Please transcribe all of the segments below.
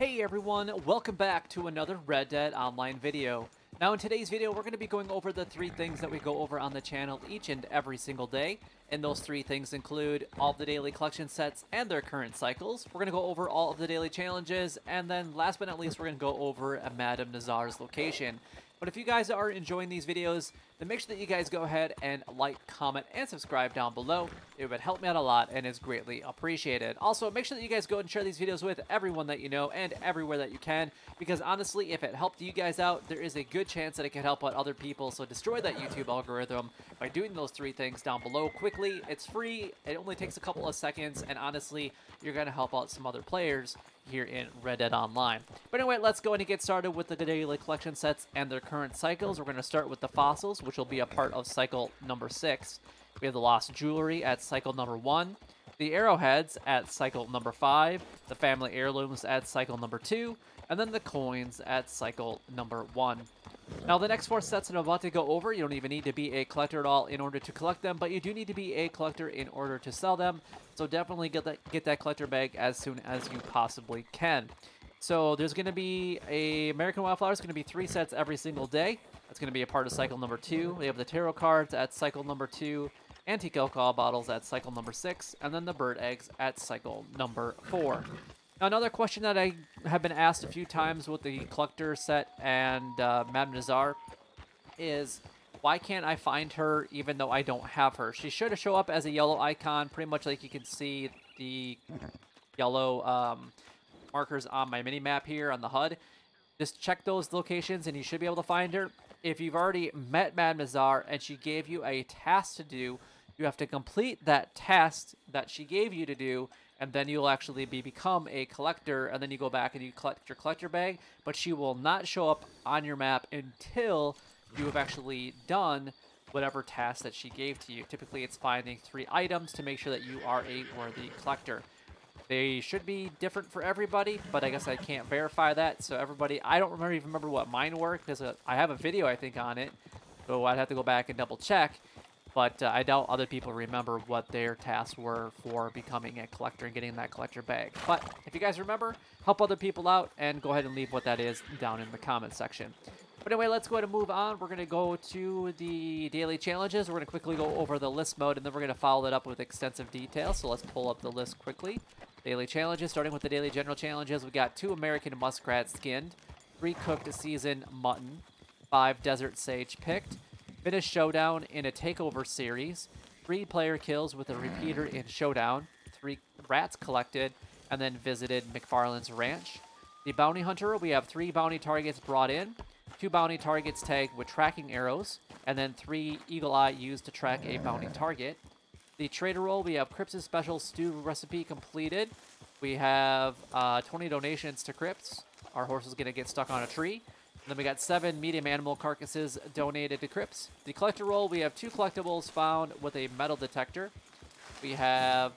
Hey everyone, welcome back to another Red Dead Online video. Now in today's video, we're going to be going over the 3 things that we go over on the channel each and every single day. And those 3 things include all of the daily collection sets and their current cycles. We're going to go over all of the daily challenges, and then last but not least, we're going to go over Madame Nazar's location. But if you guys are enjoying these videos, then make sure that you guys go ahead and like, comment, and subscribe down below. It would help me out a lot and is greatly appreciated. Also, make sure that you guys go and share these videos with everyone that you know and everywhere that you can, because honestly, if it helped you guys out, there is a good chance that it can help out other people. So destroy that YouTube algorithm by doing those 3 things down below quickly. It's free, it only takes a couple of seconds, and honestly, you're going to help out some other players here in Red Dead Online. But anyway, let's go ahead and get started with the daily collection sets and their current cycles. We're going to start with the fossils, which will be a part of cycle number 6. We have the lost jewelry at cycle number 1, the arrowheads at cycle number 5, the family heirlooms at cycle number 2, and then the coins at cycle number 1. Now, the next 4 sets that I'm about to go over, you don't even need to be a collector at all in order to collect them, but you do need to be a collector in order to sell them. So definitely get that collector bag as soon as you possibly can. So there's going to be American Wildflowers, going to be 3 sets every single day. That's going to be a part of cycle number 2. We have the tarot cards at cycle number 2, antique alcohol bottles at cycle number 6, and then the bird eggs at cycle number 4. Now, another question that I have been asked a few times with the collector set and Madame Nazar is, why can't I find her even though I don't have her? She should show up as a yellow icon, pretty much like you can see the yellow markers on my mini-map here on the HUD. Just check those locations and you should be able to find her. If you've already met Madame Nazar and she gave you a task to do, you have to complete that task that she gave you to do, and then you'll actually become a collector, and then you go back and you collect your collector bag, but she will not show up on your map until you have actually done whatever task that she gave to you. Typically, it's finding 3 items to make sure that you are a worthy collector. They should be different for everybody, but I guess I can't verify that. So everybody, I don't even remember what mine were, because I have a video, I think, on it, so I'd have to go back and double check. But I doubt other people remember what their tasks were for becoming a collector and getting that collector bag. But if you guys remember, help other people out and go ahead and leave what that is down in the comment section. But anyway, let's go ahead and move on. We're going to go to the daily challenges. We're going to quickly go over the list mode, and then we're going to follow that up with extensive details. So let's pull up the list quickly. Daily challenges, starting with the daily general challenges. We got 2 American muskrat skinned, 3 cooked seasoned mutton, 5 desert sage picked, Finnishs Showdown in a takeover series, 3 player kills with a repeater in Showdown, 3 rats collected, and then visited McFarlands Ranch. The bounty hunter, we have 3 bounty targets brought in, 2 bounty targets tagged with tracking arrows, and then 3 eagle eye used to track a bounty target. The trader role, we have Crypts' special stew recipe completed. We have 20 donations to Crypts. Our horse is going to get stuck on a tree. And then we got 7 medium animal carcasses donated to Crypts. The collector role, we have 2 collectibles found with a metal detector. We have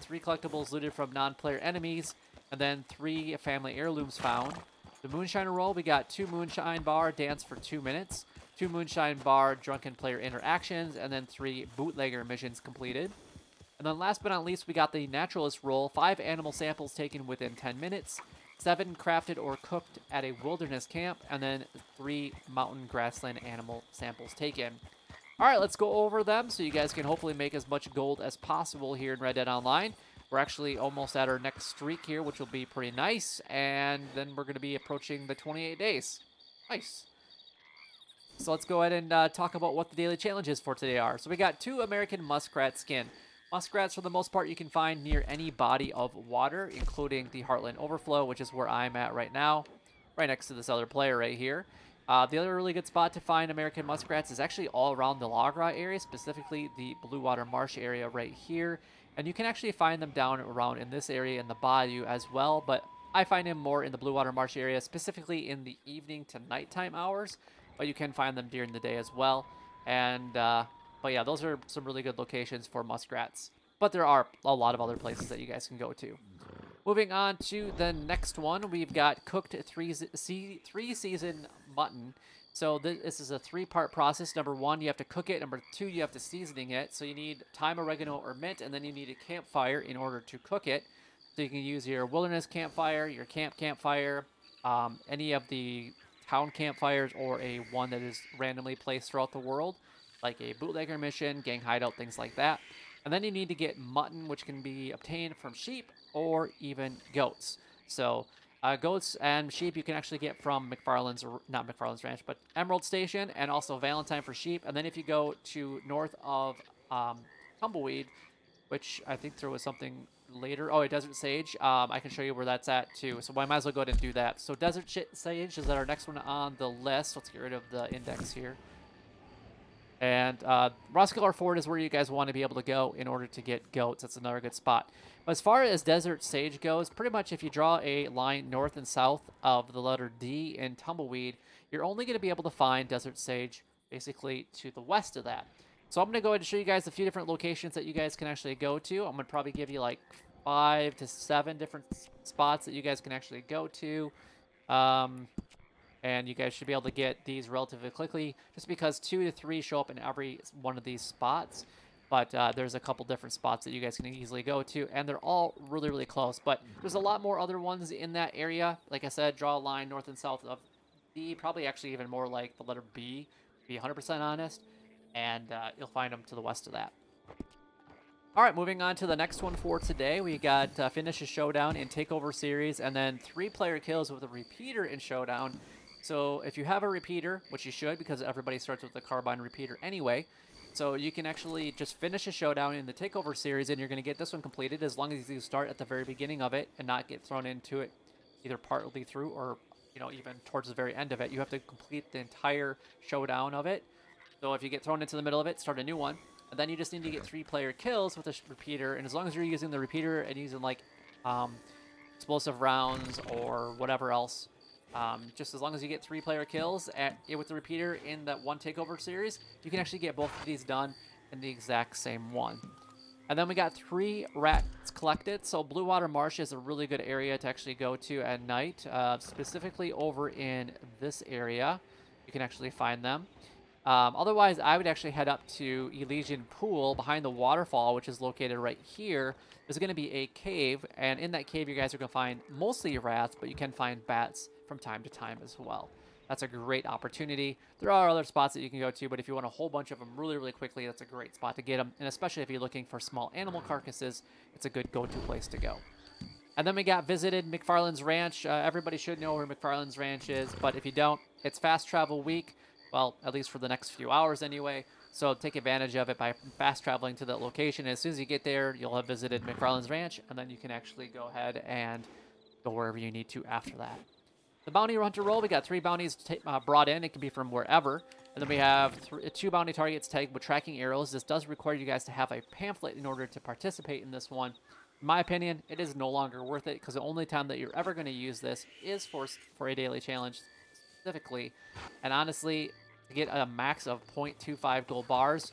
3 collectibles looted from non-player enemies, and then 3 family heirlooms found. The moonshiner role, we got 2 moonshine bar dance for 2 minutes, 2 moonshine bar drunken player interactions, and then 3 bootlegger missions completed. And then last but not least, we got the naturalist role, 5 animal samples taken within 10 minutes, 7 crafted or cooked at a wilderness camp, and then 3 mountain grassland animal samples taken. All right, let's go over them so you guys can hopefully make as much gold as possible here in Red Dead Online. We're actually almost at our next streak here, which will be pretty nice, and then we're going to be approaching the 28 days. Nice. So let's go ahead and talk about what the daily challenges for today are. So we got 2 American muskrat skin. Muskrats, for the most part, you can find near any body of water, including the Heartland Overflow, which is where I'm at right now, right next to this other player right here. The other really good spot to find American muskrats is actually all around the Log Rot area, specifically the Blue Water Marsh area right here. And you can actually find them down around in this area in the bayou as well, but I find them more in the Blue Water Marsh area, specifically in the evening to nighttime hours, but you can find them during the day as well. And but yeah, those are some really good locations for muskrats. But there are a lot of other places that you guys can go to. Moving on to the next one, we've got cooked 3-season mutton. So this is a 3-part process. Number 1, you have to cook it. Number 2, you have to seasoning it. So you need thyme, oregano, or mint, and then you need a campfire in order to cook it. So you can use your wilderness campfire, your campfire, any of the town campfires, or a one that is randomly placed throughout the world, like a bootlegger mission, gang hideout, things like that. And then you need to get mutton, which can be obtained from sheep or even goats. So goats and sheep you can actually get from McFarlands, or not McFarlands Ranch, but Emerald Station, and also Valentine for sheep. And then if you go to north of Tumbleweed, which I think there was something later. Oh, a Desert Sage. I can show you where that's at too. So I might as well go ahead and do that. So Desert Sage is our next one on the list. Let's get rid of the index here. And Roskillar Ford is where you guys want to be able to go in order to get goats. That's another good spot. But as far as Desert Sage goes, pretty much if you draw a line north and south of the letter D in Tumbleweed, you're only going to be able to find Desert Sage basically to the west of that. So I'm going to go ahead and show you guys a few different locations that you guys can actually go to. I'm going to probably give you like 5 to 7 different spots that you guys can actually go to. And you guys should be able to get these relatively quickly, just because 2 to 3 show up in every one of these spots. But there's a couple different spots that you guys can easily go to, and they're all really, really close. But there's a lot more other ones in that area. Like I said, draw a line north and south of D, probably actually even more like the letter B, to be 100% honest. And you'll find them to the west of that. All right, moving on to the next one for today. We got Finnishs Showdown in Takeover Series, and then 3-player kills with a repeater in Showdown. So if you have a repeater, which you should, because everybody starts with the carbine repeater anyway, so you can actually just finish a showdown in the Takeover Series, and you're going to get this one completed as long as you start at the very beginning of it and not get thrown into it either partly through or even towards the very end of it. You have to complete the entire showdown of it. So if you get thrown into the middle of it, start a new one. And then you just need to get 3-player kills with a repeater. And as long as you're using the repeater and using like explosive rounds or whatever else, just as long as you get 3-player kills with the repeater in that one Takeover Series, you can actually get both of these done in the exact same one. And then we got 3 rats collected. So Blue Water Marsh is a really good area to actually go to at night, specifically over in this area. You can actually find them. Otherwise, I would actually head up to Elysian Pool behind the waterfall, which is located right here. There's going to be a cave, and in that cave, you guys are going to find mostly rats, but you can find bats from time to time as well. That's a great opportunity. There are other spots that you can go to, but if you want a whole bunch of them really, really quickly, that's a great spot to get them. And especially if you're looking for small animal carcasses, it's a good go-to place to go. And then we got visited McFarlands Ranch. Everybody should know where McFarlands Ranch is, but if you don't, it's fast travel week. Well, at least for the next few hours anyway. So take advantage of it by fast traveling to that location. As soon as you get there, you'll have visited McFarlands Ranch, and then you can actually go ahead and go wherever you need to after that. The bounty hunter roll, we got 3 bounties brought in. It can be from wherever. And then we have 2 bounty targets tagged with tracking arrows. This does require you guys to have a pamphlet in order to participate in this one. In my opinion, it is no longer worth it, because the only time that you're ever going to use this is for a daily challenge specifically. And honestly, to get a max of 0.25 gold bars,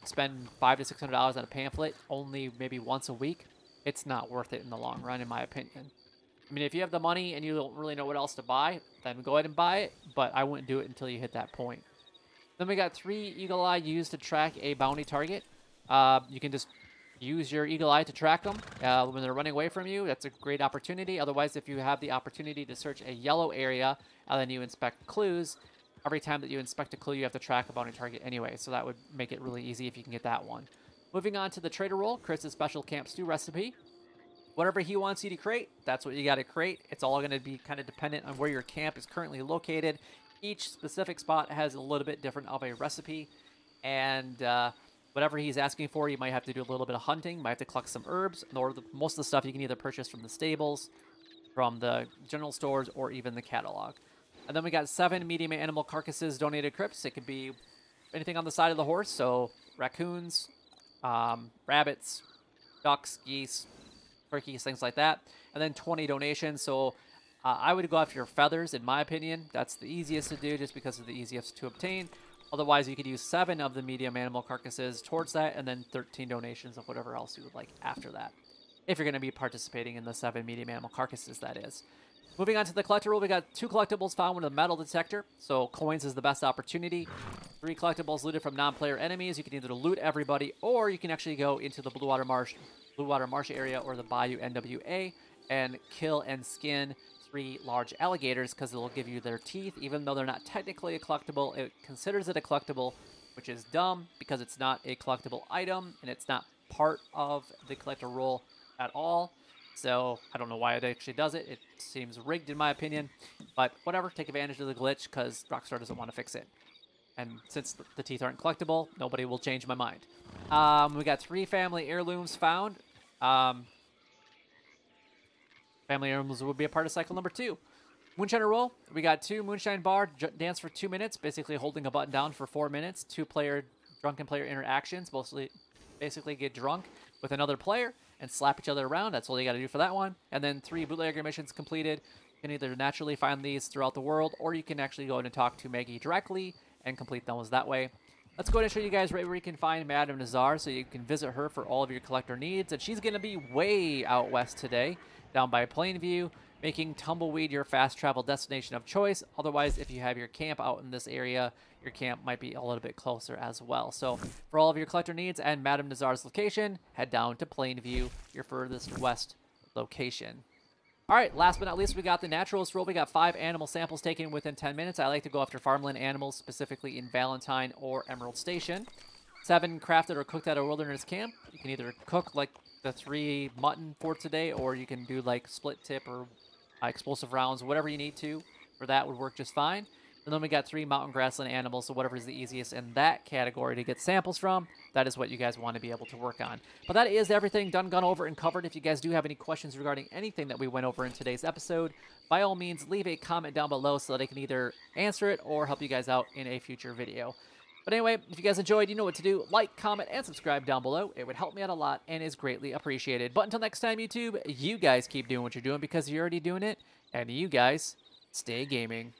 spend $500 to $600 on a pamphlet only maybe once a week, it's not worth it in the long run, in my opinion. I mean, if you have the money and you don't really know what else to buy, then go ahead and buy it, but I wouldn't do it until you hit that point. Then we got 3 Eagle Eye used to track a bounty target. You can just use your Eagle Eye to track them when they're running away from you. That's a great opportunity. Otherwise, if you have the opportunity to search a yellow area and then you inspect clues, every time that you inspect a clue, you have to track a bounty target anyway, so that would make it really easy if you can get that one. Moving on to the trader roll, Chris's special camp stew recipe. Whatever he wants you to create, that's what you got to create. It's all going to be kind of dependent on where your camp is currently located. Each specific spot has a little bit different of a recipe, and whatever he's asking for, you might have to do a little bit of hunting, might have to collect some herbs, or most of the stuff you can either purchase from the stables, from the general stores, or even the catalog. And then we got 7 medium animal carcasses donated crypts. It could be anything on the side of the horse, so raccoons, rabbits, ducks, geese, turkeys, things like that. And then 20 donations, so I would go after your feathers, in my opinion. That's the easiest to do, just because it's the easiest to obtain. Otherwise, you could use 7 of the medium animal carcasses towards that, and then 13 donations of whatever else you would like after that, if you're going to be participating in the 7 medium animal carcasses, that is. Moving on to the collector roll, we got 2 collectibles found with a metal detector, so coins is the best opportunity. 3 collectibles looted from non-player enemies. You can either loot everybody, or you can actually go into the Blue Water Marsh area or the Bayou NWA and kill and skin 3 large alligators because it'll give you their teeth. Even though they're not technically a collectible, it considers it a collectible, which is dumb because it's not a collectible item and it's not part of the collector role at all. So I don't know why it actually does it. It seems rigged in my opinion, but whatever, take advantage of the glitch because Rockstar doesn't want to fix it. And since the teeth aren't collectible, nobody will change my mind. We got 3 family heirlooms found. Family heirlooms will be a part of cycle number 2. Moonshiner roll. We got 2 moonshine bar, dance for 2 minutes, basically holding a button down for 4 minutes. 2 drunken player interactions, basically get drunk with another player and slap each other around. That's all you got to do for that one. And then 3 bootlegger missions completed. You can either naturally find these throughout the world, or you can actually go in and talk to Maggie directly and complete those that way. Let's go ahead and show you guys right where you can find Madame Nazar so you can visit her for all of your collector needs. And she's going to be way out west today, down by Plainview, making Tumbleweed your fast travel destination of choice. Otherwise, if you have your camp out in this area, your camp might be a little bit closer as well. So for all of your collector needs and Madame Nazar's location, head down to Plainview, your furthest west location. All right, last but not least, we got the naturalist roll. We got 5 animal samples taken within 10 minutes. I like to go after farmland animals, specifically in Valentine or Emerald Station. 7 crafted or cooked at a wilderness camp. You can either cook like the 3 mutton for today, or you can do like split tip or explosive rounds, whatever you need to. For that would work just fine. And then we got 3 mountain grassland animals, so whatever is the easiest in that category to get samples from, that is what you guys want to be able to work on. But that is everything done, gone over, and covered. If you guys do have any questions regarding anything that we went over in today's episode, by all means, leave a comment down below so that I can either answer it or help you guys out in a future video. But anyway, if you guys enjoyed, you know what to do. Like, comment, and subscribe down below. It would help me out a lot and is greatly appreciated. But until next time, YouTube, you guys keep doing what you're doing because you're already doing it, and you guys stay gaming.